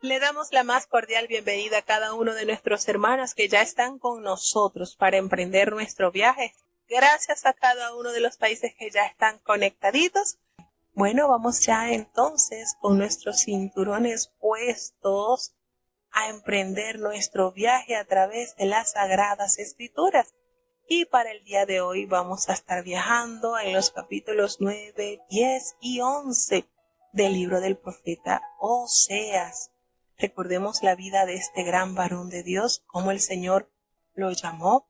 Le damos la más cordial bienvenida a cada uno de nuestros hermanos que ya están con nosotros para emprender nuestro viaje. Gracias a cada uno de los países que ya están conectaditos. Bueno, vamos ya entonces con nuestros cinturones puestos a emprender nuestro viaje a través de las Sagradas Escrituras. Y para el día de hoy vamos a estar viajando en los capítulos 9, 10 y 11 del libro del profeta Oseas. Recordemos la vida de este gran varón de Dios, cómo el Señor lo llamó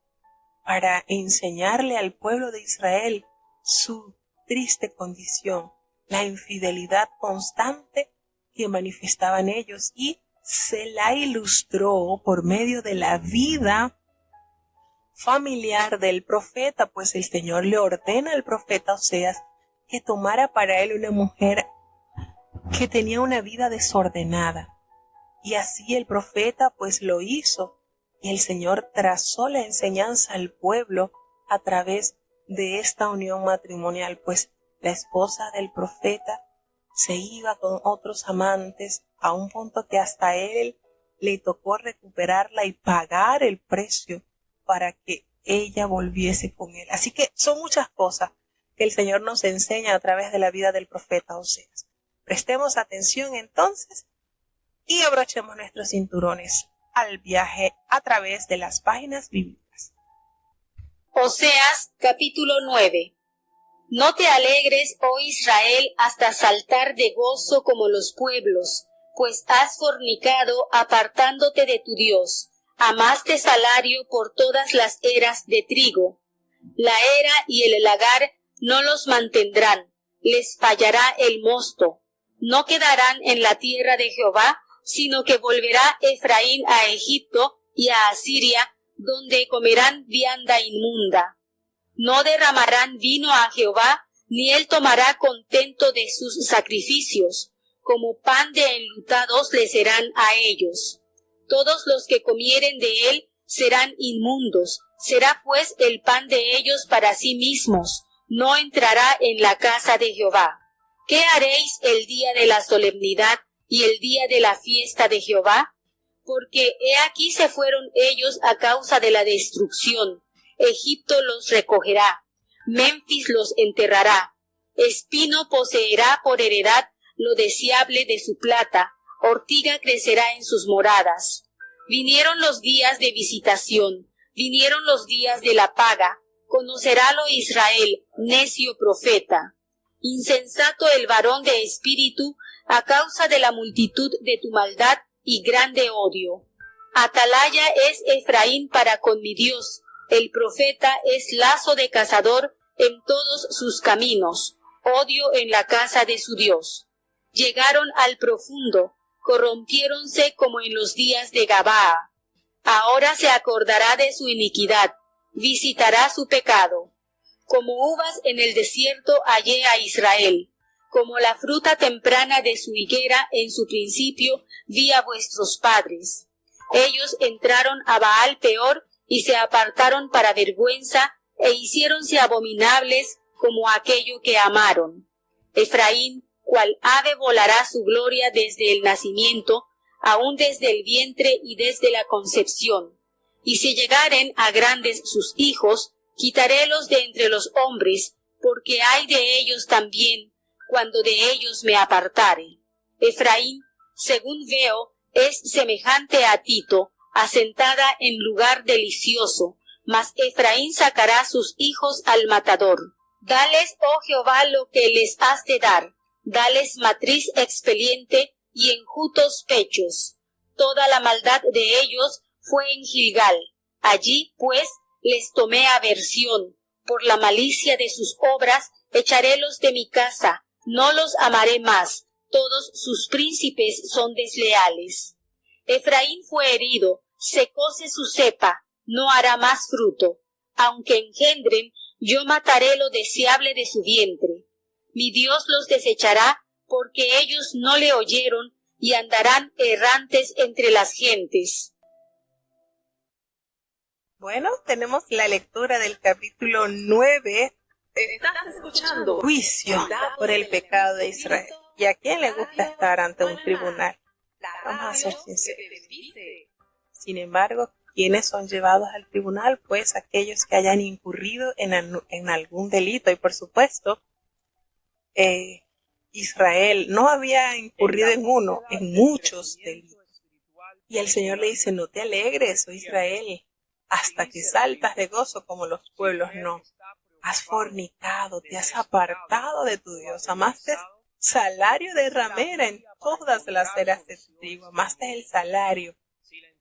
para enseñarle al pueblo de Israel su triste condición, la infidelidad constante que manifestaban ellos, y se la ilustró por medio de la vida familiar del profeta, pues el Señor le ordena al profeta Oseas que tomara para él una mujer que tenía una vida desordenada. Y así el profeta pues lo hizo, y el Señor trazó la enseñanza al pueblo a través de esta unión matrimonial, pues la esposa del profeta se iba con otros amantes a un punto que hasta él le tocó recuperarla y pagar el precio para que ella volviese con él. Así que son muchas cosas que el Señor nos enseña a través de la vida del profeta Oseas. Prestemos atención entonces y abrochemos nuestros cinturones al viaje a través de las páginas bíblicas. Oseas capítulo 9. No te alegres, oh Israel, hasta saltar de gozo como los pueblos, pues has fornicado apartándote de tu Dios. Amaste salario por todas las eras de trigo. La era y el lagar no los mantendrán, les fallará el mosto. No quedarán en la tierra de Jehová, sino que volverá Efraín a Egipto y a Asiria, donde comerán vianda inmunda. No derramarán vino a Jehová, ni él tomará contento de sus sacrificios. Como pan de enlutados le serán a ellos. Todos los que comieren de él serán inmundos. Será pues el pan de ellos para sí mismos. No entrará en la casa de Jehová. ¿Qué haréis el día de la solemnidad y el día de la fiesta de Jehová? Porque he aquí se fueron ellos a causa de la destrucción. Egipto los recogerá. Memphis los enterrará. Espino poseerá por heredad lo deseable de su plata. Ortiga crecerá en sus moradas. Vinieron los días de visitación, vinieron los días de la paga. Conocerálo Israel, necio profeta. Insensato el varón de espíritu, a causa de la multitud de tu maldad y grande odio. Atalaya es Efraín para con mi Dios, el profeta es lazo de cazador en todos sus caminos, odio en la casa de su Dios. Llegaron al profundo, corrompiéronse como en los días de Gabaa. Ahora se acordará de su iniquidad, visitará su pecado. Como uvas en el desierto hallé a Israel, como la fruta temprana de su higuera en su principio vi a vuestros padres. Ellos entraron a Baal peor y se apartaron para vergüenza e hiciéronse abominables como aquello que amaron. Efraín, cual ave volará su gloria desde el nacimiento, aun desde el vientre y desde la concepción. Y si llegaren a grandes sus hijos, quitarélos de entre los hombres, porque hay de ellos también, cuando de ellos me apartare. Efraín, según veo, es semejante a Tito, asentada en lugar delicioso, mas Efraín sacará sus hijos al matador. Dales, oh Jehová, lo que les has de dar. Dales matriz expeliente y enjutos pechos. Toda la maldad de ellos fue en Gilgal. Allí, pues, les tomé aversión. Por la malicia de sus obras, echarélos de mi casa. No los amaré más. Todos sus príncipes son desleales. Efraín fue herido, secóse su cepa, no hará más fruto. Aunque engendren, yo mataré lo deseable de su vientre. Mi Dios los desechará, porque ellos no le oyeron, y andarán errantes entre las gentes. Bueno, tenemos la lectura del capítulo 9. Estás escuchando Juicio por el pecado de Israel. ¿Y a quién le gusta estar ante un tribunal? Vamos a ser sinceros. Sin embargo, ¿quiénes son llevados al tribunal? Pues aquellos que hayan incurrido en algún delito. Y por supuesto, Israel no había incurrido en uno, en muchos delitos. Y el Señor le dice, no te alegres, oh Israel, hasta que saltas de gozo como los pueblos, no. Has fornicado, te has apartado de tu Dios, amaste salario de ramera en todas las eras de tu trigo, amaste el salario.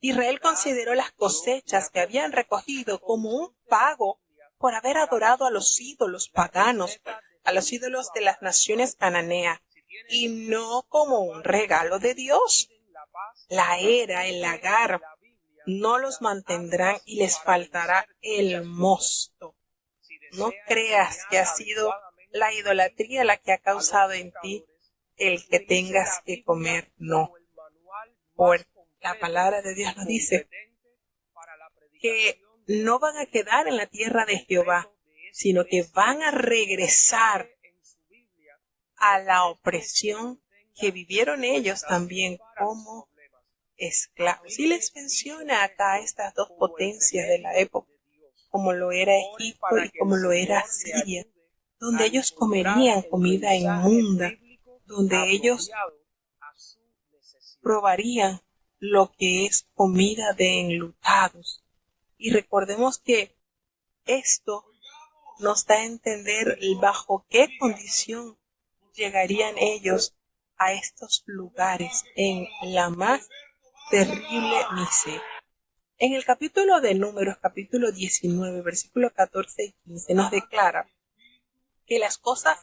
Israel consideró las cosechas que habían recogido como un pago por haber adorado a los ídolos paganos, a los ídolos de las naciones cananeas, y no como un regalo de Dios. La era, el lagar, no los mantendrán y les faltará el mosto. No creas que ha sido la idolatría la que ha causado en ti el que tengas que comer, no. Por la palabra de Dios nos dice que no van a quedar en la tierra de Jehová, sino que van a regresar a la opresión que vivieron ellos también como esclavos. Y les menciona acá estas dos potencias de la época, como lo era Egipto y como lo era Siria, donde ellos comerían comida inmunda, donde ellos probarían lo que es comida de enlutados. Y recordemos que esto nos da a entender bajo qué condición llegarían ellos a estos lugares en la más terrible miseria. En el capítulo de Números, capítulo 19, versículos 14 y 15, nos declara que las cosas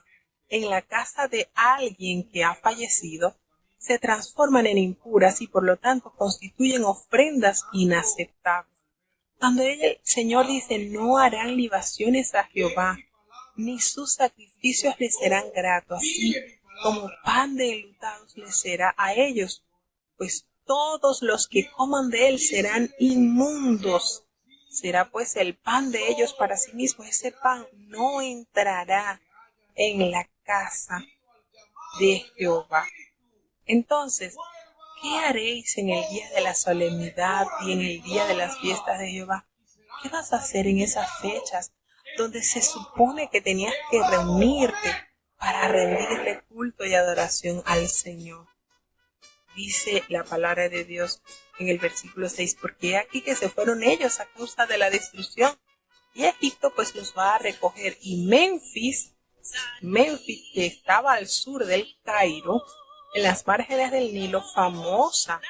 en la casa de alguien que ha fallecido se transforman en impuras y por lo tanto constituyen ofrendas inaceptables. Cuando el Señor dice, no harán libaciones a Jehová, ni sus sacrificios les serán gratos, así como pan de enlutados les será a ellos, pues todos los que coman de él serán inmundos. Será pues el pan de ellos para sí mismos. Ese pan no entrará en la casa de Jehová. Entonces, ¿qué haréis en el día de la solemnidad y en el día de las fiestas de Jehová? ¿Qué vas a hacer en esas fechas donde se supone que tenías que reunirte para rendirle culto y adoración al Señor? Dice la palabra de Dios en el versículo 6, porque aquí que se fueron ellos a causa de la destrucción, y Egipto pues los va a recoger, y Memphis que estaba al sur del Cairo, en las márgenes del Nilo, famosa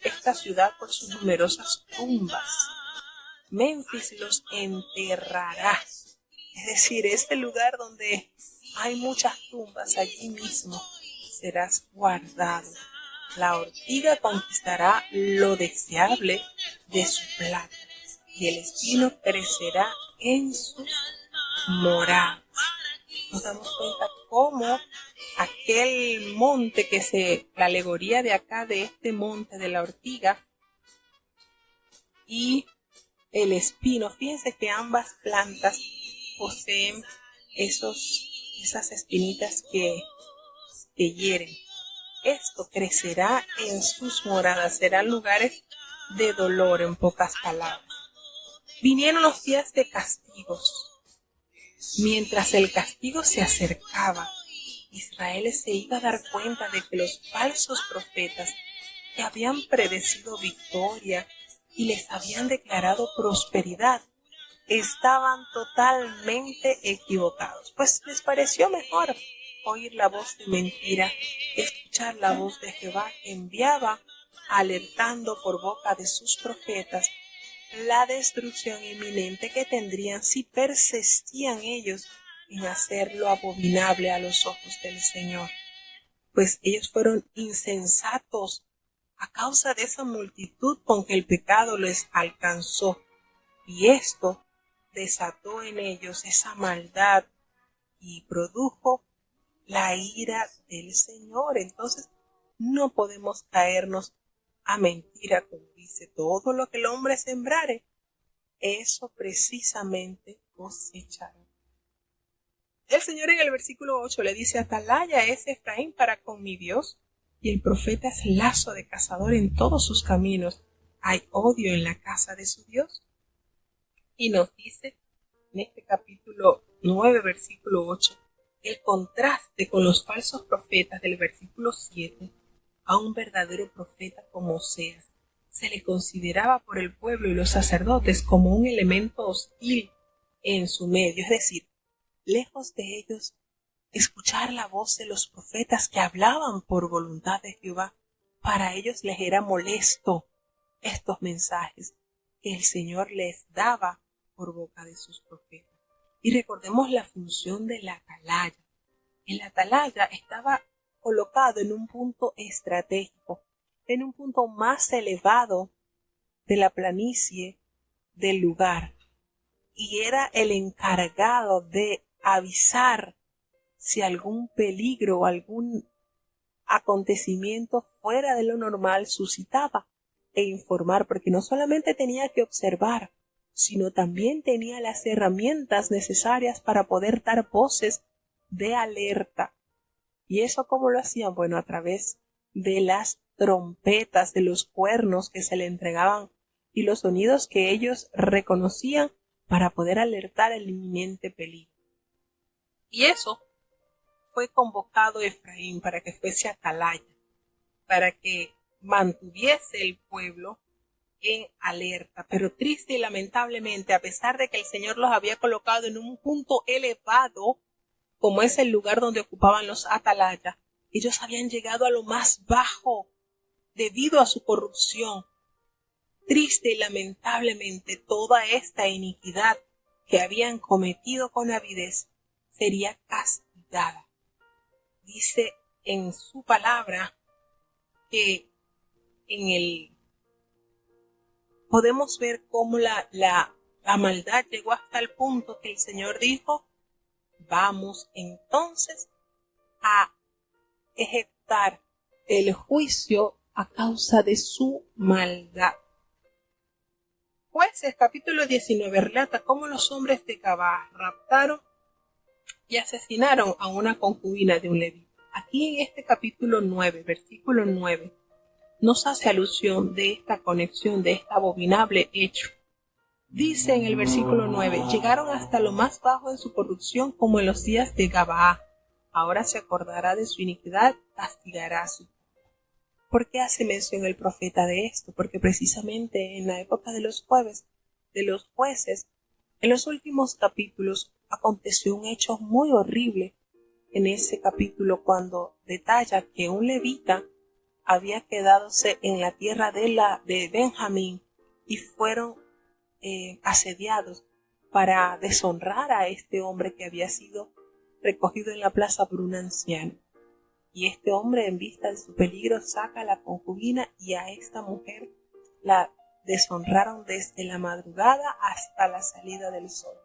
esta ciudad por sus numerosas tumbas. Memphis los enterrará, es decir, este lugar donde hay muchas tumbas, allí mismo serás guardado. La ortiga conquistará lo deseable de su plata, y el espino crecerá en sus moradas. Nos damos cuenta cómo aquel monte la alegoría de acá, de este monte de la ortiga y el espino, fíjense que ambas plantas poseen esas espinitas que hieren. Esto crecerá en sus moradas, serán lugares de dolor, en pocas palabras. Vinieron los días de castigos. Mientras el castigo se acercaba, Israel se iba a dar cuenta de que los falsos profetas que habían predecido victoria y les habían declarado prosperidad estaban totalmente equivocados, pues les pareció mejor oír la voz de mentira, escuchar la voz de Jehová que enviaba, alertando por boca de sus profetas la destrucción inminente que tendrían si persistían ellos en hacer lo abominable a los ojos del Señor. Pues ellos fueron insensatos a causa de esa multitud con que el pecado les alcanzó, y esto desató en ellos esa maldad y produjo la ira del Señor. Entonces no podemos caernos a mentira, como dice, todo lo que el hombre sembrare, eso precisamente cosechará. El Señor en el versículo 8 le dice, atalaya es Efraín para con mi Dios, y el profeta es lazo de cazador en todos sus caminos. ¿Hay odio en la casa de su Dios? Y nos dice en este capítulo 9, versículo 8, el contraste con los falsos profetas del versículo 7. A un verdadero profeta como Oseas se le consideraba por el pueblo y los sacerdotes como un elemento hostil en su medio, es decir, lejos de ellos escuchar la voz de los profetas que hablaban por voluntad de Jehová. Para ellos les era molesto estos mensajes que el Señor les daba por boca de sus profetas. Y recordemos la función de la atalaya. El atalaya estaba colocado en un punto estratégico, en un punto más elevado de la planicie del lugar, y era el encargado de avisar si algún peligro o algún acontecimiento fuera de lo normal suscitaba, e informar, porque no solamente tenía que observar, sino también tenía las herramientas necesarias para poder dar voces de alerta. ¿Y eso cómo lo hacían? Bueno, a través de las trompetas, de los cuernos que se le entregaban y los sonidos que ellos reconocían para poder alertar el inminente peligro. Y eso fue convocado Efraín para que fuese atalaya, para que mantuviese el pueblo en alerta. Pero triste y lamentablemente, a pesar de que el Señor los había colocado en un punto elevado, como es el lugar donde ocupaban los atalayas, ellos habían llegado a lo más bajo debido a su corrupción. Triste y lamentablemente, toda esta iniquidad que habían cometido con avidez sería castigada. Dice en su palabra que podemos ver cómo la maldad llegó hasta el punto que el Señor dijo: vamos entonces a ejecutar el juicio a causa de su maldad. Jueces capítulo 19 relata cómo los hombres de Gabaa raptaron y asesinaron a una concubina de un levita. Aquí en este capítulo 9, versículo 9, nos hace alusión de esta conexión, de este abominable hecho. Dice en el versículo 9, llegaron hasta lo más bajo de su corrupción como en los días de Gabaa. Ahora se acordará de su iniquidad, castigará a su. ¿Por qué hace mención el profeta de esto? Porque precisamente en la época de los jueces, en los últimos capítulos aconteció un hecho muy horrible en ese capítulo cuando detalla que un levita había quedadose en la tierra de Benjamín y fueron asediados para deshonrar a este hombre que había sido recogido en la plaza por un anciano. Y este hombre, en vista de su peligro, saca a la concubina y a esta mujer la deshonraron desde la madrugada hasta la salida del sol.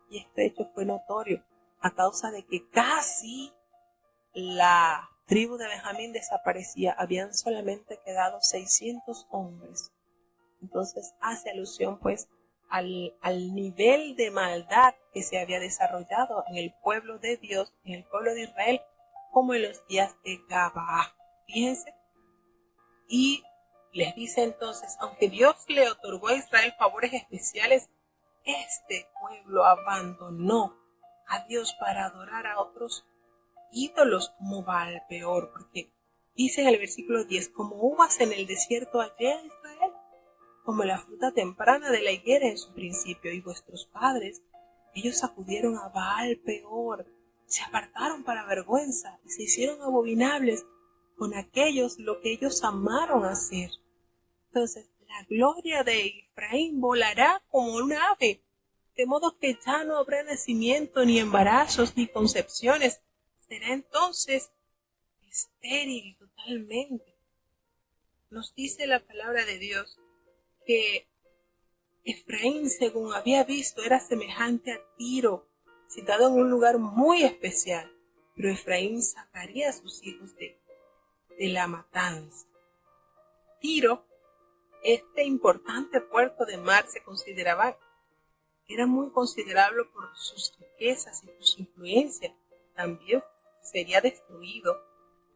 Y este hecho fue notorio a causa de que casi la tribu de Benjamín desaparecía. Habían solamente quedado 600 hombres. Entonces hace alusión pues al nivel de maldad que se había desarrollado en el pueblo de Dios, en el pueblo de Israel, como en los días de Gabaa. Fíjense. Y les dice entonces, aunque Dios le otorgó a Israel favores especiales, este pueblo abandonó a Dios para adorar a otros ídolos como Baal peor, porque dice en el versículo 10, como uvas en el desierto hallé a Israel, como la fruta temprana de la higuera en su principio, y vuestros padres, ellos acudieron a Baal peor, se apartaron para vergüenza y se hicieron abominables con aquellos lo que ellos amaron hacer. Entonces, la gloria de Efraín volará como un ave, de modo que ya no habrá nacimiento, ni embarazos, ni concepciones. Será entonces estéril totalmente. Nos dice la palabra de Dios que Efraín, según había visto, era semejante a Tiro, citado en un lugar muy especial, pero Efraín sacaría a sus hijos de la matanza. Tiro, este importante puerto de mar, era muy considerable por sus riquezas y sus influencias. También sería destruido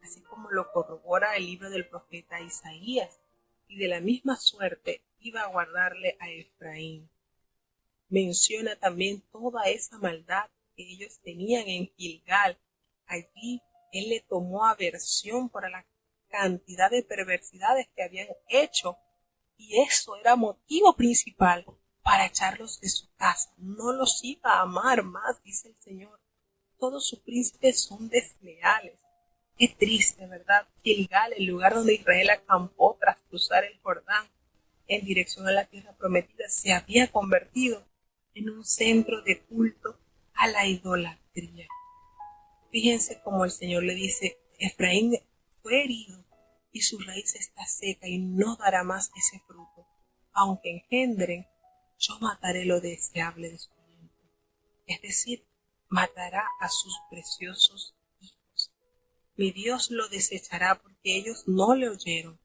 así como lo corrobora el libro del profeta Isaías, y de la misma suerte iba a guardarle a Efraín. Menciona también toda esa maldad que ellos tenían en Gilgal. Allí él le tomó aversión por la cantidad de perversidades que habían hecho, y eso era motivo principal para echarlos de su casa. No los iba a amar más, dice el Señor. Todos sus príncipes son desleales. Qué triste, ¿verdad? Gilgal, el lugar donde Israel acampó tras cruzar el Jordán en dirección a la tierra prometida, se había convertido en un centro de culto a la idolatría. Fíjense cómo el Señor le dice: Efraín fue herido y su raíz está seca y no dará más ese fruto. Aunque engendren, yo mataré lo deseable de su vientre. Es decir, matará a sus preciosos hijos. Mi Dios lo desechará porque ellos no le oyeron,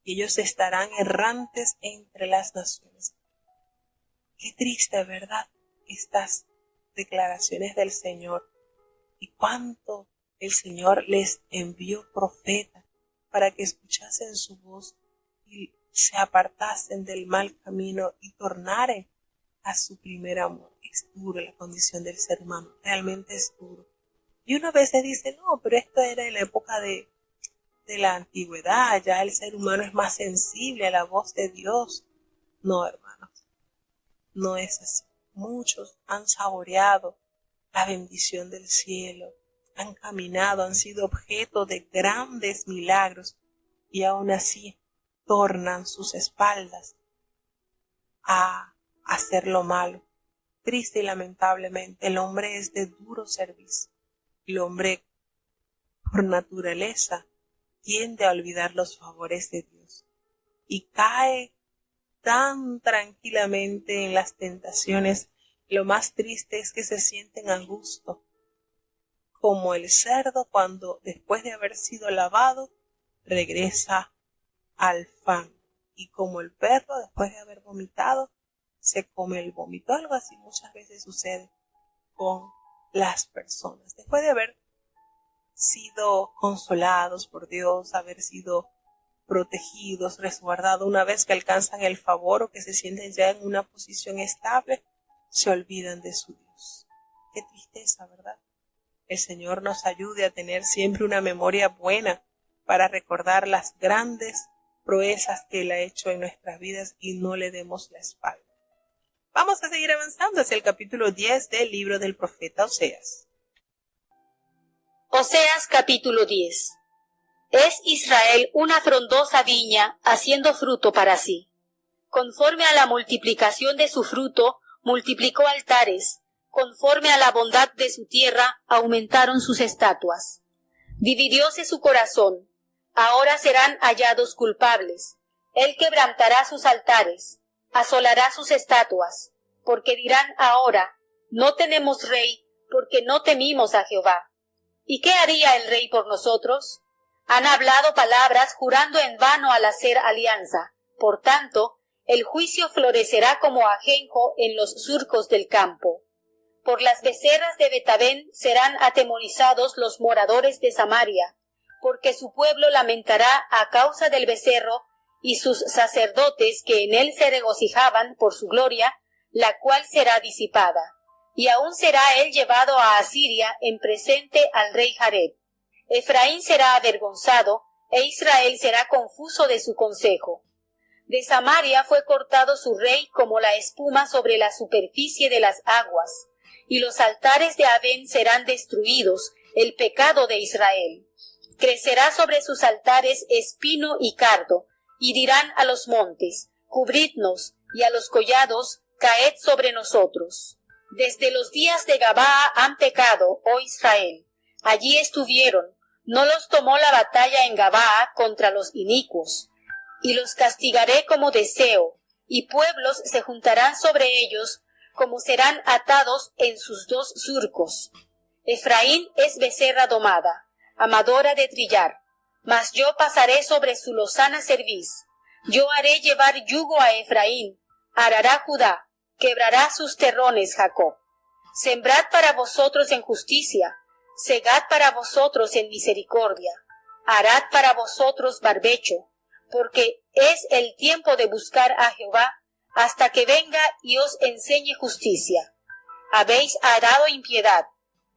y ellos estarán errantes entre las naciones. Qué triste, ¿verdad? Estas declaraciones del Señor. Y cuánto el Señor les envió profetas para que escuchasen su voz y se apartasen del mal camino y tornaren a su primer amor. Es duro la condición del ser humano, realmente es duro. Y uno a veces dice: no, pero esto era en la época de la antigüedad, ya el ser humano es más sensible a la voz de Dios. No, hermanos, no es así. Muchos han saboreado la bendición del cielo, han caminado, han sido objeto de grandes milagros, y aún así tornan sus espaldas a hacer lo malo. Triste y lamentablemente, el hombre es de duro servicio. El hombre, por naturaleza, tiende a olvidar los favores de Dios y cae tan tranquilamente en las tentaciones. Lo más triste es que se sienten a gusto, como el cerdo cuando, después de haber sido lavado, regresa al fango, y como el perro, después de haber vomitado, se come el vómito. Algo así muchas veces sucede con las personas. Después de haber sido consolados por Dios, haber sido protegidos, resguardados, una vez que alcanzan el favor o que se sienten ya en una posición estable, se olvidan de su Dios. Qué tristeza, ¿verdad? El Señor nos ayude a tener siempre una memoria buena para recordar las grandes proezas que Él ha hecho en nuestras vidas y no le demos la espalda. Vamos a seguir avanzando hacia el capítulo 10 del libro del profeta Oseas. Oseas capítulo 10. Es Israel una frondosa viña haciendo fruto para sí. Conforme a la multiplicación de su fruto, multiplicó altares. Conforme a la bondad de su tierra, aumentaron sus estatuas. Dividióse su corazón. Ahora serán hallados culpables. Él quebrantará sus altares, asolará sus estatuas, porque dirán ahora: no tenemos rey, porque no temimos a Jehová. ¿Y qué haría el rey por nosotros? Han hablado palabras jurando en vano al hacer alianza. Por tanto, el juicio florecerá como ajenjo en los surcos del campo. Por las becerras de Betabén serán atemorizados los moradores de Samaria, porque su pueblo lamentará a causa del becerro, y sus sacerdotes que en él se regocijaban por su gloria, la cual será disipada. Y aún será él llevado a Asiria en presente al rey Jareb. Efraín será avergonzado, e Israel será confuso de su consejo. De Samaria fue cortado su rey como la espuma sobre la superficie de las aguas, y los altares de Abén serán destruidos, el pecado de Israel. Crecerá sobre sus altares espino y cardo, y dirán a los montes: cubridnos, y a los collados: caed sobre nosotros. Desde los días de Gabaa han pecado, oh Israel. Allí estuvieron, no los tomó la batalla en Gabaa contra los inicuos. Y los castigaré como deseo, y pueblos se juntarán sobre ellos, como serán atados en sus dos surcos. Efraín es becerra domada, amadora de trillar, mas yo pasaré sobre su lozana cerviz. Yo haré llevar yugo a Efraín, arará Judá, quebrará sus terrones Jacob. Sembrad para vosotros en justicia, segad para vosotros en misericordia. Harad para vosotros barbecho, porque es el tiempo de buscar a Jehová, hasta que venga y os enseñe justicia. Habéis arado impiedad,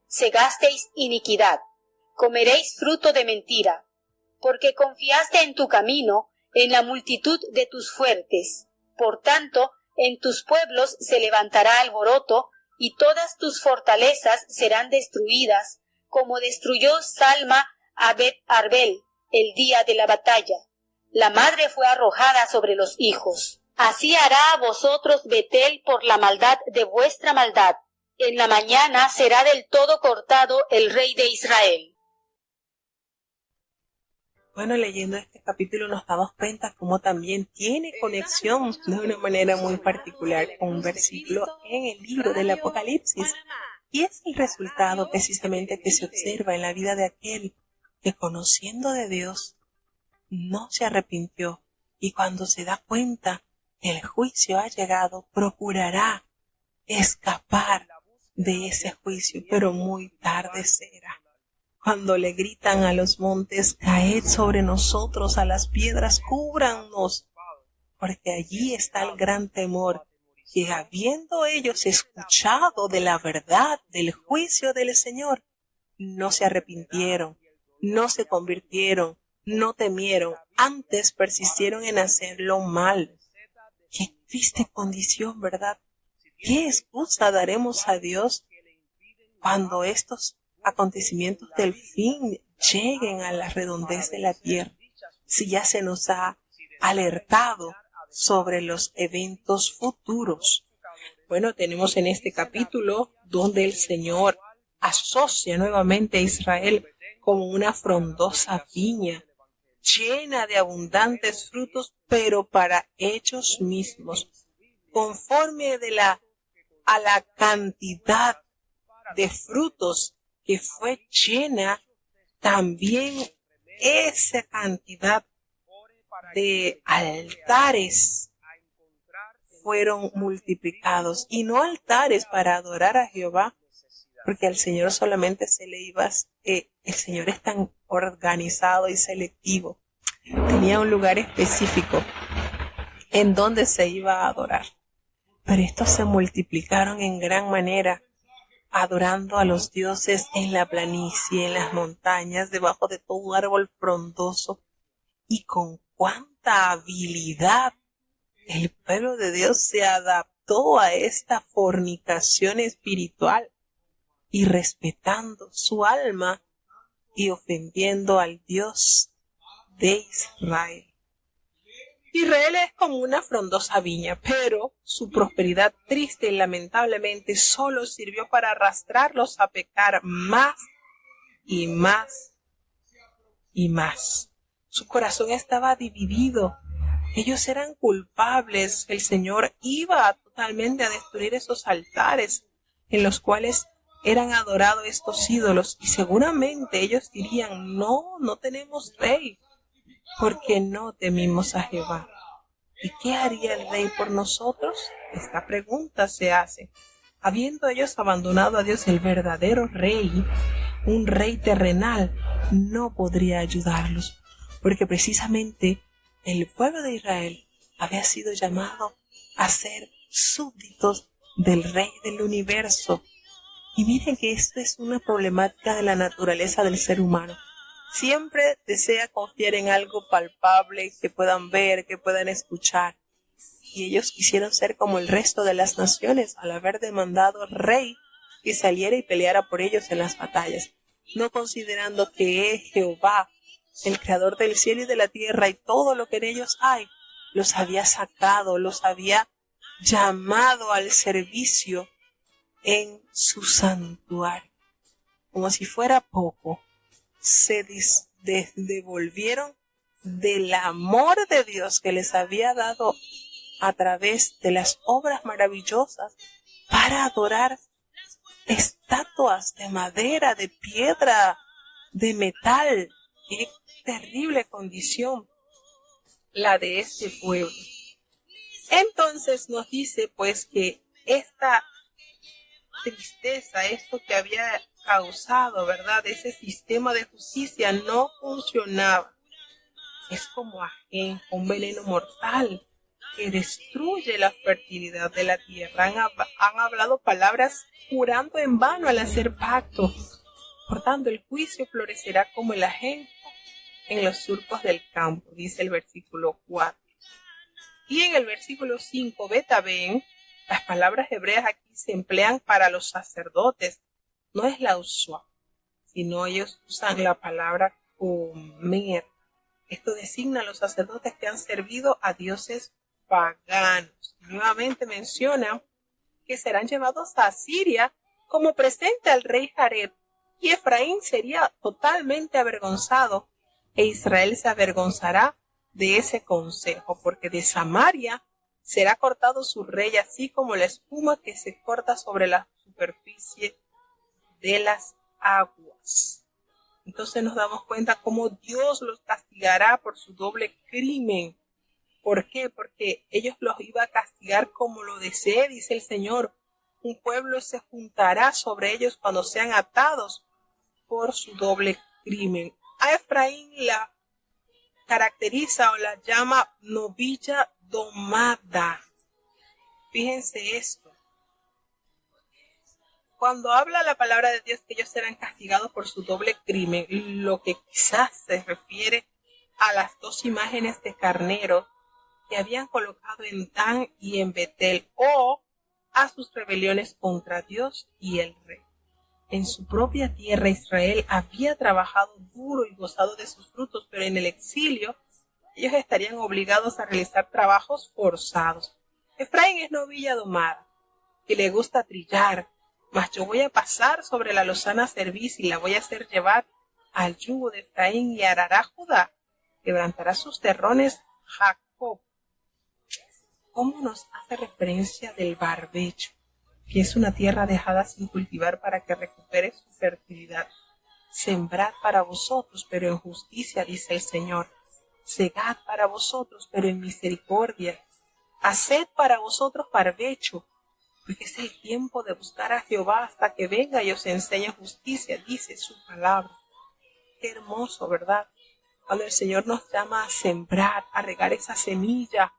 segasteis iniquidad, comeréis fruto de mentira, porque confiaste en tu camino, en la multitud de tus fuertes. Por tanto, en tus pueblos se levantará alboroto, y todas tus fortalezas serán destruidas, como destruyó Salma a Bet-Arbel el día de la batalla. La madre fue arrojada sobre los hijos. Así hará a vosotros Betel por la maldad de vuestra maldad. En la mañana será del todo cortado el rey de Israel. Bueno, leyendo este capítulo nos damos cuenta cómo también tiene conexión de una manera muy particular con un versículo en el libro del Apocalipsis. Y es el resultado precisamente que se observa en la vida de aquel que, conociendo de Dios, no se arrepintió, y cuando se da cuenta que el juicio ha llegado, procurará escapar de ese juicio, pero muy tarde será. Cuando le gritan a los montes, caed sobre nosotros, a las piedras, cúbrannos, porque allí está el gran temor, que habiendo ellos escuchado de la verdad del juicio del Señor, no se arrepintieron, no se convirtieron, no temieron, antes persistieron en hacer lo mal. Qué triste condición, ¿verdad? ¿Qué excusa daremos a Dios cuando estos acontecimientos del fin lleguen a la redondez de la tierra? Si ya se nos ha alertado sobre los eventos futuros. Bueno, tenemos en este capítulo donde el Señor asocia nuevamente a Israel como una frondosa viña, llena de abundantes frutos, pero para ellos mismos, conforme a la cantidad de frutos que fue llena, también esa cantidad de altares fueron multiplicados, y no altares para adorar a Jehová, porque al Señor solamente se le iba, el Señor es tan organizado y selectivo, tenía un lugar específico en donde se iba a adorar, pero estos se multiplicaron en gran manera, adorando a los dioses en la planicie, en las montañas, debajo de todo árbol frondoso, y con cuánta habilidad el pueblo de Dios se adaptó a esta fornicación espiritual, y respetando su alma y ofendiendo al Dios de Israel. Israel es como una frondosa viña, pero su prosperidad triste y lamentablemente solo sirvió para arrastrarlos a pecar más y más y más. Su corazón estaba dividido. Ellos eran culpables. El Señor iba totalmente a destruir esos altares en los cuales eran adorados estos ídolos, y seguramente ellos dirían, no tenemos rey, porque no temimos a Jehová. ¿Y qué haría el rey por nosotros? Esta pregunta se hace. Habiendo ellos abandonado a Dios, el verdadero rey, un rey terrenal, no podría ayudarlos, porque precisamente el pueblo de Israel había sido llamado a ser súbditos del rey del universo. Y miren que esto es una problemática de la naturaleza del ser humano. Siempre desea confiar en algo palpable, que puedan ver, que puedan escuchar. Y ellos quisieron ser como el resto de las naciones, al haber demandado al rey que saliera y peleara por ellos en las batallas, no considerando que es Jehová, el creador del cielo y de la tierra y todo lo que en ellos hay, los había sacado, los había llamado al servicio en su santuario. Como si fuera poco, se devolvieron del amor de Dios que les había dado a través de las obras maravillosas para adorar estatuas de madera, de piedra, de metal. Qué terrible condición la de este pueblo. Entonces nos dice pues que esta tristeza, esto que había causado, ¿verdad? Ese sistema de justicia no funcionaba. Es como ajenjo, un veneno mortal que destruye la fertilidad de la tierra. Han hablado palabras jurando en vano al hacer pacto. Por tanto, el juicio florecerá como el ajenjo en los surcos del campo, dice el versículo 4. Y en el versículo 5, betaben, las palabras hebreas aquí se emplean para los sacerdotes. No es la usual, sino ellos usan la palabra comer. Esto designa a los sacerdotes que han servido a dioses paganos. Nuevamente menciona que serán llevados a Asiria como presente al rey Jareb, y Efraín sería totalmente avergonzado, e Israel se avergonzará de ese consejo, porque de Samaria será cortado su rey, así como la espuma que se corta sobre la superficie de las aguas. Entonces nos damos cuenta cómo Dios los castigará por su doble crimen. ¿Por qué? Porque ellos los iba a castigar como lo desee, dice el Señor. Un pueblo se juntará sobre ellos cuando sean atados por su doble crimen. A Efraín la caracteriza o la llama novilla domada. Fíjense esto. Cuando habla la palabra de Dios que ellos serán castigados por su doble crimen, lo que quizás se refiere a las dos imágenes de carnero que habían colocado en Dan y en Betel, o a sus rebeliones contra Dios y el rey. En su propia tierra Israel había trabajado duro y gozado de sus frutos, pero en el exilio ellos estarían obligados a realizar trabajos forzados. Efraín es novilla domada y le gusta trillar, mas yo voy a pasar sobre la lozana cerviz y la voy a hacer llevar al yugo de Efraín, y arará Judá, quebrantará sus terrones Jacob. ¿Cómo nos hace referencia del barbecho, que es una tierra dejada sin cultivar para que recupere su fertilidad? Sembrad para vosotros, pero en justicia, dice el Señor. Segad para vosotros, pero en misericordia. Haced para vosotros barbecho, porque es el tiempo de buscar a Jehová hasta que venga y os enseñe justicia, dice su palabra. Qué hermoso, ¿verdad? Cuando el Señor nos llama a sembrar, a regar esa semilla,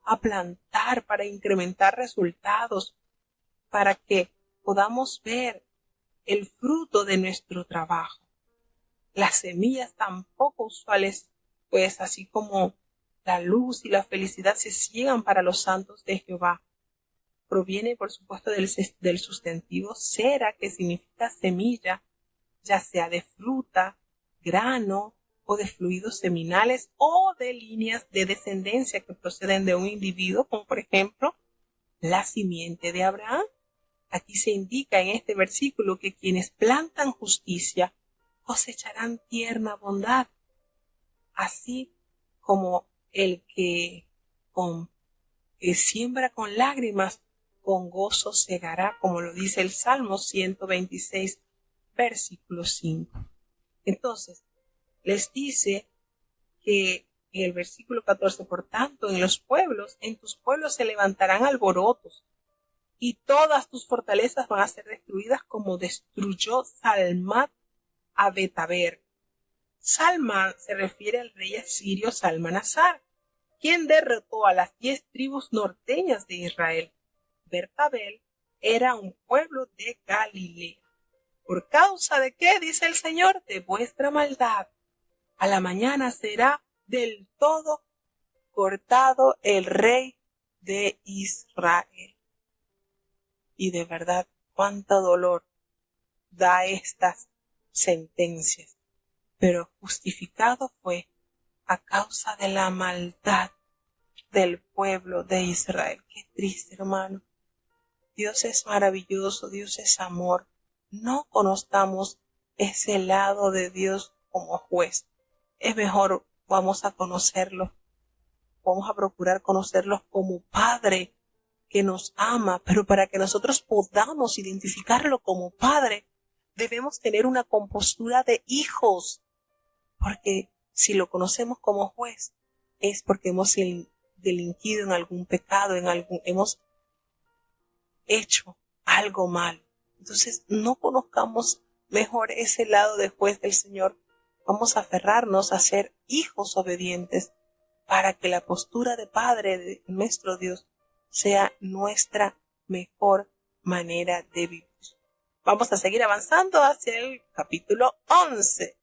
a plantar para incrementar resultados, para que podamos ver el fruto de nuestro trabajo. Las semillas tan poco usuales, pues así como la luz y la felicidad se ciegan para los santos de Jehová, proviene por supuesto del sustantivo sera, que significa semilla, ya sea de fruta, grano o de fluidos seminales o de líneas de descendencia que proceden de un individuo, como por ejemplo la simiente de Abraham. Aquí se indica en este versículo que quienes plantan justicia cosecharán tierna bondad, así como el que siembra con lágrimas, con gozo segará, como lo dice el Salmo 126, versículo 5. Entonces, les dice que en el versículo 14, por tanto, en tus pueblos se levantarán alborotos, y todas tus fortalezas van a ser destruidas como destruyó Salmat a Betaber. Salmán se refiere al rey asirio Salmanasar, quien derrotó a las 10 tribus norteñas de Israel. Betabel era un pueblo de Galilea. ¿Por causa de qué? Dice el Señor, de vuestra maldad. A la mañana será del todo cortado el rey de Israel. Y de verdad, cuánto dolor da estas sentencias. Pero justificado fue a causa de la maldad del pueblo de Israel. Qué triste, hermano. Dios es maravilloso, Dios es amor. No conozcamos ese lado de Dios como juez. Es mejor, vamos a conocerlo. Vamos a procurar conocerlos como Padre que nos ama, pero para que nosotros podamos identificarlo como Padre, debemos tener una compostura de hijos. Porque si lo conocemos como juez, es porque hemos delinquido en algún pecado, hemos hecho algo mal. Entonces, no conozcamos mejor ese lado después del Señor. Vamos a aferrarnos a ser hijos obedientes para que la postura de Padre de nuestro Dios sea nuestra mejor manera de vivir. Vamos a seguir avanzando hacia el capítulo 11.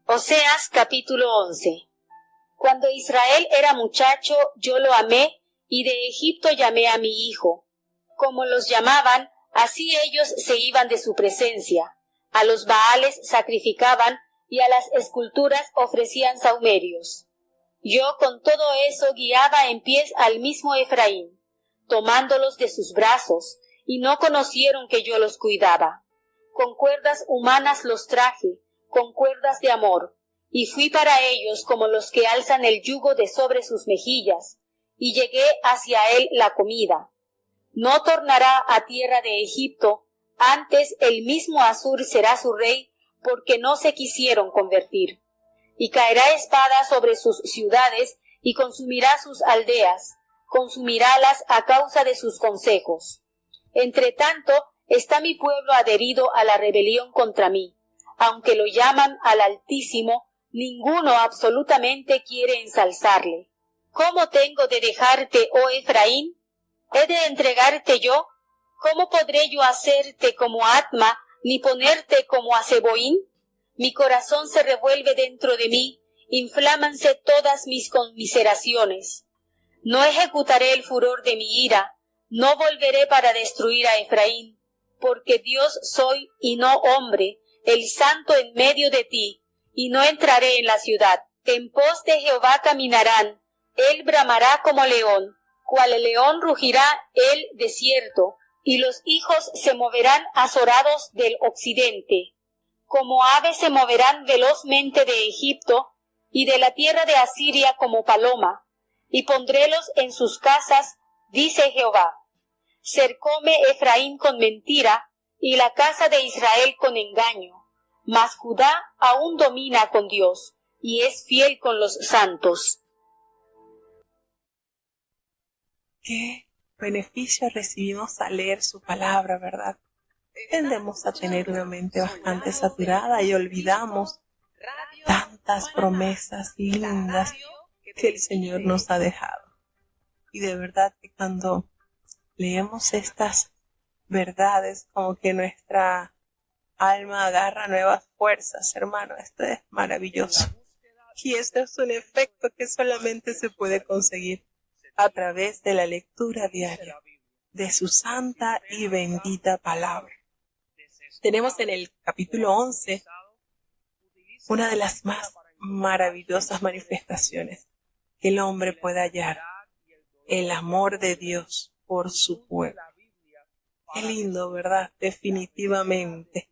Oseas capítulo 11. Cuando Israel era muchacho, yo lo amé, y de Egipto llamé a mi hijo. Como los llamaban, así ellos se iban de su presencia. A los Baales sacrificaban, y a las esculturas ofrecían sahumerios. Yo con todo eso guiaba en pies al mismo Efraín, tomándolos de sus brazos, y no conocieron que yo los cuidaba. Con cuerdas humanas los traje, con cuerdas de amor, y fui para ellos como los que alzan el yugo de sobre sus mejillas, y llegué hacia él la comida. No tornará a tierra de Egipto, antes el mismo Asur será su rey, porque no se quisieron convertir. Y caerá espada sobre sus ciudades, y consumirá sus aldeas, consumirálas a causa de sus consejos. Entre tanto, está mi pueblo adherido a la rebelión contra mí. Aunque lo llaman al Altísimo, ninguno absolutamente quiere ensalzarle. ¿Cómo tengo de dejarte, oh Efraín? ¿He de entregarte yo? ¿Cómo podré yo hacerte como Atma, ni ponerte como a Zeboín? Mi corazón se revuelve dentro de mí, inflámanse todas mis conmiseraciones. No ejecutaré el furor de mi ira, no volveré para destruir a Efraín, porque Dios soy y no hombre, el santo en medio de ti, y no entraré en la ciudad. En pos de Jehová caminarán, él bramará como león, cual león rugirá el desierto, y los hijos se moverán azorados del occidente. Como aves se moverán velozmente de Egipto, y de la tierra de Asiria como paloma, y pondrélos en sus casas, dice Jehová. Cercóme Efraín con mentira, y la casa de Israel con engaño, mas Judá aún domina con Dios, y es fiel con los santos. ¿Qué beneficio recibimos al leer su palabra, verdad? Tendemos a tener una mente bastante saturada y olvidamos tantas promesas lindas que el Señor nos ha dejado. Y de verdad que cuando leemos estas verdades, como que nuestra alma agarra nuevas fuerzas, hermano. Esto es maravilloso. Y esto es un efecto que solamente se puede conseguir a través de la lectura diaria de su santa y bendita palabra. Tenemos en el capítulo 11 una de las más maravillosas manifestaciones que el hombre puede hallar, el amor de Dios por su pueblo. Qué lindo, ¿verdad? Definitivamente.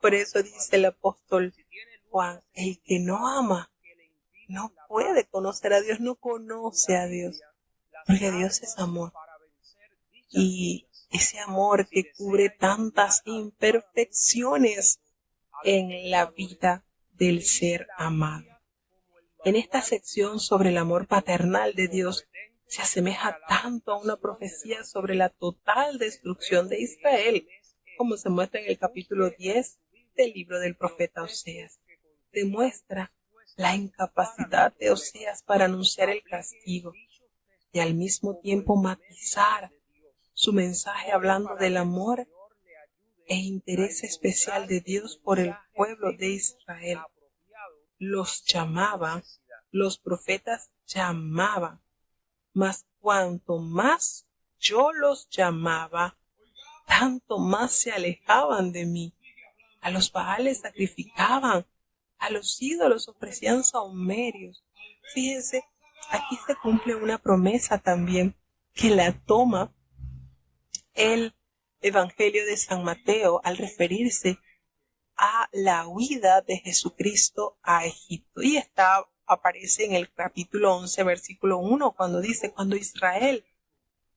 Por eso dice el apóstol Juan, el que no ama no puede conocer a Dios, no conoce a Dios, porque Dios es amor. Y ese amor que cubre tantas imperfecciones en la vida del ser amado. En esta sección sobre el amor paternal de Dios se asemeja tanto a una profecía sobre la total destrucción de Israel, como se muestra en el capítulo 10 del libro del profeta Oseas. Demuestra la incapacidad de Oseas para anunciar el castigo y al mismo tiempo matizar su mensaje hablando del amor e interés especial de Dios por el pueblo de Israel. Los llamaban, los profetas llamaban, mas cuanto más yo los llamaba, tanto más se alejaban de mí. A los Baales sacrificaban, a los ídolos ofrecían sahumerios. Fíjense, aquí se cumple una promesa también que la toma el Evangelio de San Mateo al referirse a la huida de Jesucristo a Egipto. Y aparece en el capítulo 11, versículo 1, cuando dice, cuando Israel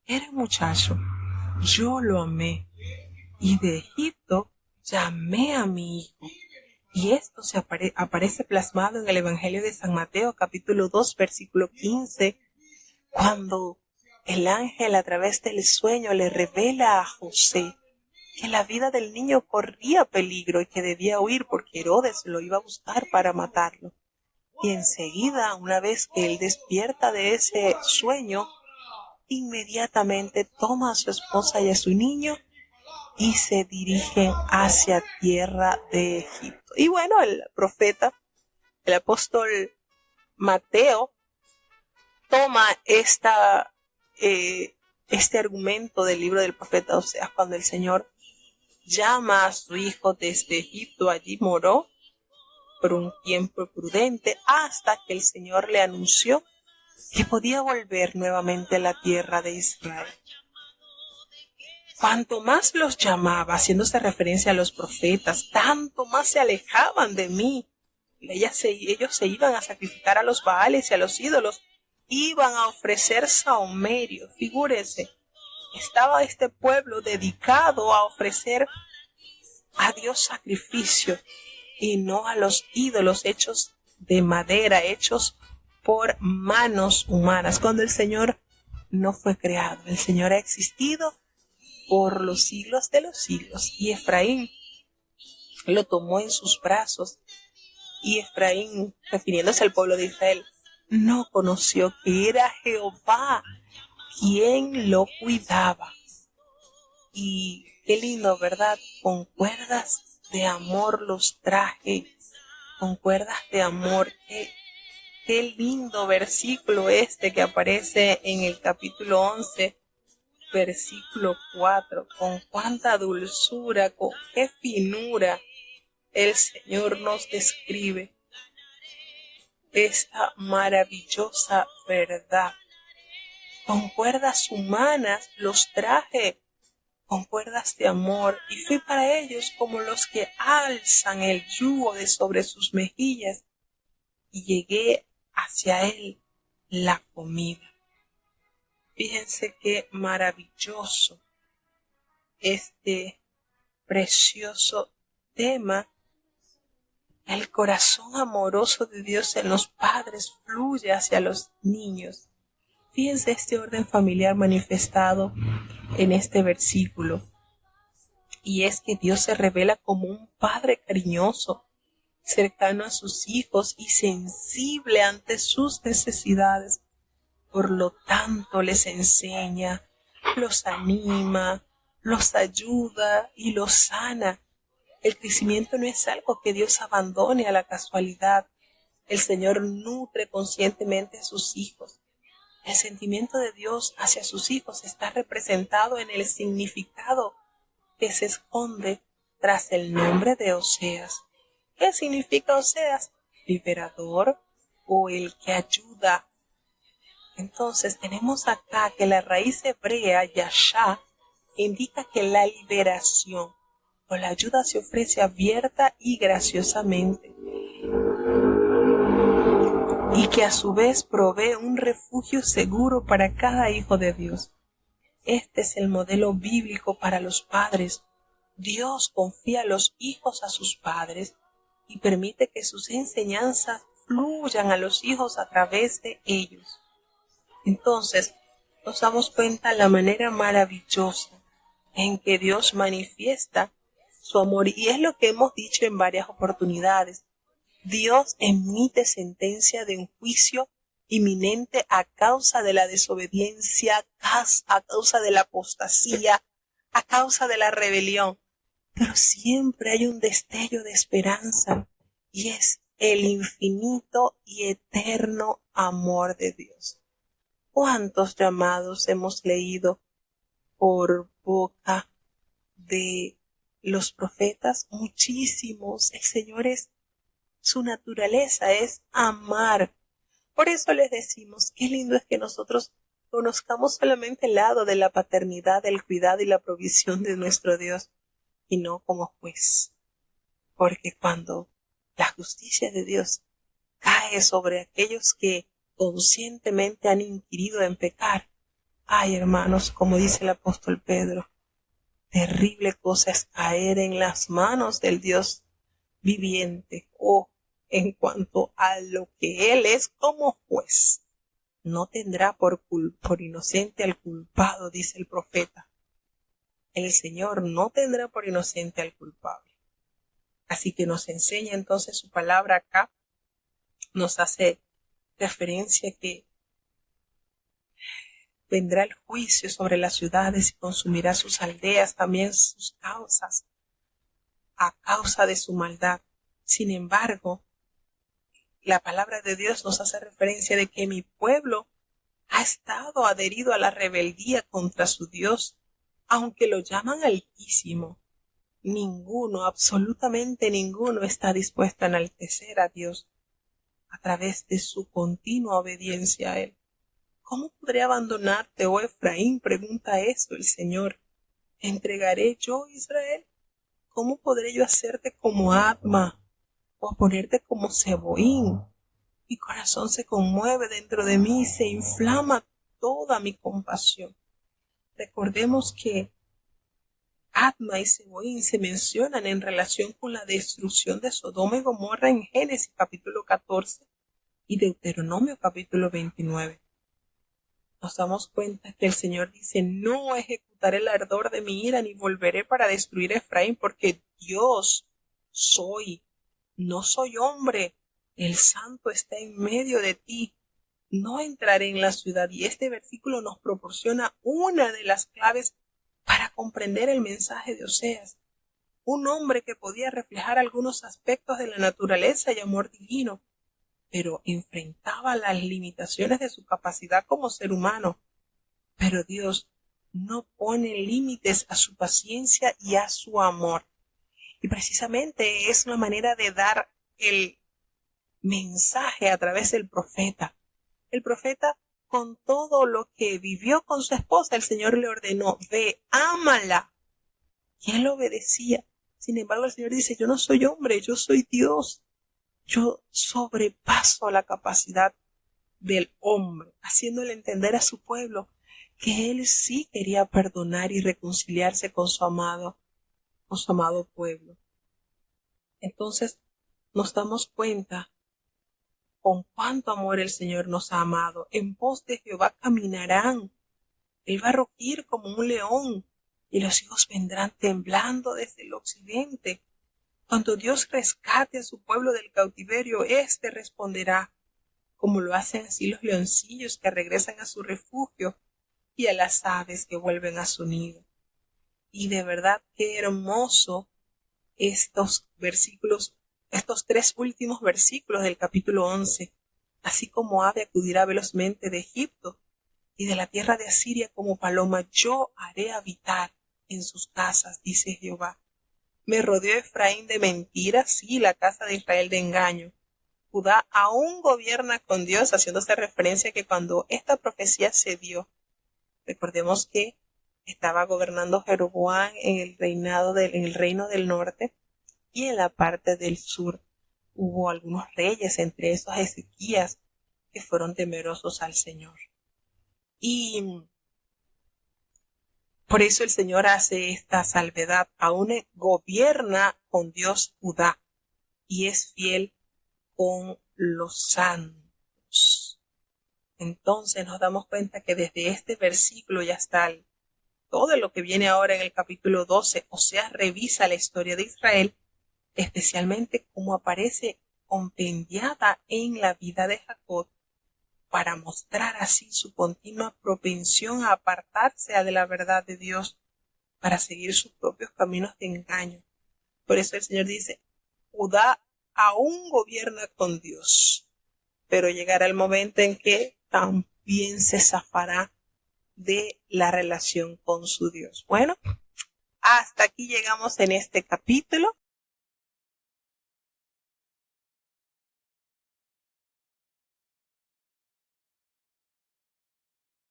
era muchacho, yo lo amé, y de Egipto llamé a mi hijo. Y esto aparece plasmado en el Evangelio de San Mateo, capítulo 2, versículo 15, cuando el ángel a través del sueño le revela a José que la vida del niño corría peligro y que debía huir porque Herodes lo iba a buscar para matarlo. Y enseguida, una vez que él despierta de ese sueño, inmediatamente toma a su esposa y a su niño y se dirigen hacia tierra de Egipto. Y bueno, el profeta, el apóstol Mateo, toma este argumento del libro del profeta Oseas, cuando el Señor llama a su hijo desde Egipto. Allí moró por un tiempo prudente hasta que el Señor le anunció que podía volver nuevamente a la tierra de Israel. Cuanto más los llamaba, haciéndose referencia a los profetas, tanto más se alejaban de mí. Ellos se iban a sacrificar a los Baales y a los ídolos, iban a ofrecer sahumerio. Figúrese, estaba este pueblo dedicado a ofrecer a Dios sacrificio y no a los ídolos hechos de madera, hechos por manos humanas, cuando el Señor no fue creado. El Señor ha existido por los siglos de los siglos, y Efraín lo tomó en sus brazos, y Efraín, refiriéndose al pueblo de Israel, no conoció que era Jehová quien lo cuidaba. Y qué lindo, ¿verdad? Con cuerdas de amor los traje, con cuerdas de amor. Qué lindo versículo que aparece en el capítulo 11, versículo 4. Con cuánta dulzura, con qué finura el Señor nos describe esta maravillosa verdad. Con cuerdas humanas los traje, con cuerdas de amor, y fui para ellos como los que alzan el yugo de sobre sus mejillas, y llegué hacia él la comida. Fíjense qué maravilloso este precioso tema. El corazón amoroso de Dios en los padres fluye hacia los niños. Fíjense este orden familiar manifestado en este versículo. Y es que Dios se revela como un padre cariñoso, cercano a sus hijos y sensible ante sus necesidades. Por lo tanto, les enseña, los anima, los ayuda y los sana. El crecimiento no es algo que Dios abandone a la casualidad. El Señor nutre conscientemente a sus hijos. El sentimiento de Dios hacia sus hijos está representado en el significado que se esconde tras el nombre de Oseas. ¿Qué significa Oseas? Liberador o el que ayuda. Entonces tenemos acá que la raíz hebrea yashá indica que la liberación o la ayuda se ofrece abierta y graciosamente, y que a su vez provee un refugio seguro para cada hijo de Dios. Este es el modelo bíblico para los padres. Dios confía a los hijos a sus padres y permite que sus enseñanzas fluyan a los hijos a través de ellos. Entonces, nos damos cuenta de la manera maravillosa en que Dios manifiesta su amor, y es lo que hemos dicho en varias oportunidades. Dios emite sentencia de un juicio inminente a causa de la desobediencia, a causa de la apostasía, a causa de la rebelión. Pero siempre hay un destello de esperanza, y es el infinito y eterno amor de Dios. ¿Cuántos llamados hemos leído por boca de los profetas? Muchísimos. El Señor su naturaleza es amar. Por eso les decimos, qué lindo es que nosotros conozcamos solamente el lado de la paternidad, el cuidado y la provisión de nuestro Dios, y no como juez. Porque cuando la justicia de Dios cae sobre aquellos que conscientemente han inquirido en pecar, ay, hermanos, como dice el apóstol Pedro, terrible cosa es caer en las manos del Dios viviente, o en cuanto a lo que Él es como juez. No tendrá por inocente al culpado, dice el profeta. el Señor no tendrá por inocente al culpable. Así que nos enseña entonces su palabra acá, nos hace referencia que vendrá el juicio sobre las ciudades y consumirá sus aldeas, también sus causas, a causa de su maldad. Sin embargo, la palabra de Dios nos hace referencia de que mi pueblo ha estado adherido a la rebeldía contra su Dios, aunque lo llaman Altísimo. Ninguno, absolutamente ninguno, está dispuesto a enaltecer a Dios a través de su continua obediencia a Él. ¿Cómo podré abandonarte, oh Efraín? Pregunta eso el Señor. ¿Entregaré yo, Israel? ¿Cómo podré yo hacerte como Adma o ponerte como Zeboín? Mi corazón se conmueve dentro de mí y se inflama toda mi compasión. Recordemos que Adma y Zeboín se mencionan en relación con la destrucción de Sodoma y Gomorra en Génesis capítulo 14 y Deuteronomio capítulo 29. Nos damos cuenta que el Señor dice, no ejecutaré el ardor de mi ira ni volveré para destruir a Efraín, porque Dios soy, no soy hombre, el Santo está en medio de ti, no entraré en la ciudad. Y este versículo nos proporciona una de las claves para comprender el mensaje de Oseas. Un hombre que podía reflejar algunos aspectos de la naturaleza y amor divino, pero enfrentaba las limitaciones de su capacidad como ser humano. Pero Dios no pone límites a su paciencia y a su amor. Y precisamente es una manera de dar el mensaje a través del profeta. El profeta, con todo lo que vivió con su esposa, el Señor le ordenó, ve, ámala. Y él obedecía. Sin embargo, el Señor dice, yo no soy hombre, yo soy Dios. Yo sobrepaso la capacidad del hombre, haciéndole entender a su pueblo que él sí quería perdonar y reconciliarse con su amado pueblo. Entonces nos damos cuenta con cuánto amor el Señor nos ha amado. En pos de Jehová caminarán. Él va a rugir como un león y los hijos vendrán temblando desde el occidente. Cuando Dios rescate a su pueblo del cautiverio, éste responderá, como lo hacen así los leoncillos que regresan a su refugio y a las aves que vuelven a su nido. Y de verdad qué hermoso estos versículos, estos 3 últimos versículos del capítulo 11. Así como ave acudirá velozmente de Egipto y de la tierra de Asiria como paloma, yo haré habitar en sus casas, dice Jehová. Me rodeó Efraín de mentiras, sí, la casa de Israel de engaño. Judá aún gobierna con Dios, haciéndose referencia a que cuando esta profecía se dio, recordemos que estaba gobernando Jeroboam en el reino del norte, y en la parte del sur hubo algunos reyes, entre esos Ezequías, que fueron temerosos al Señor. Y por eso el Señor hace esta salvedad. Aún gobierna con Dios Judá y es fiel con los santos. Entonces nos damos cuenta que desde este versículo y hasta todo lo que viene ahora en el capítulo 12, Oseas revisa la historia de Israel, especialmente cómo aparece compendiada en la vida de Jacob, para mostrar así su continua propensión a apartarse de la verdad de Dios, para seguir sus propios caminos de engaño. Por eso el Señor dice, Judá aún gobierna con Dios, pero llegará el momento en que también se zafará de la relación con su Dios. Bueno, hasta aquí llegamos en este capítulo.